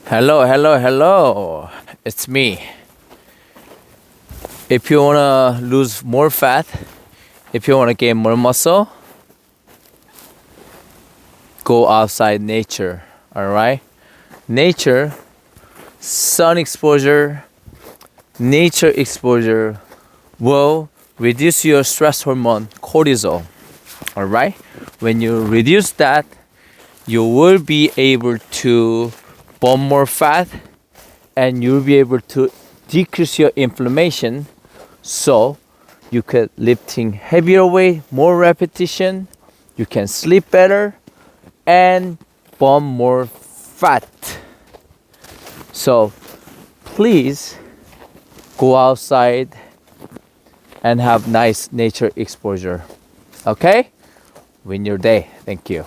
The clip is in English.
Hello, hello, hello. It's me. If you want to lose more fat, if you want to gain more muscle, go outside nature. All right? Nature, sun exposure, nature exposure will reduce your stress hormone cortisol. All right? When you reduce that, you will be able to burn more fat and you'll be able to decrease your inflammation so you can lifting heavier weight, more repetition, you can sleep better and burn more fat. So please go outside and have nice nature exposure. Okay? Win your day. Thank you.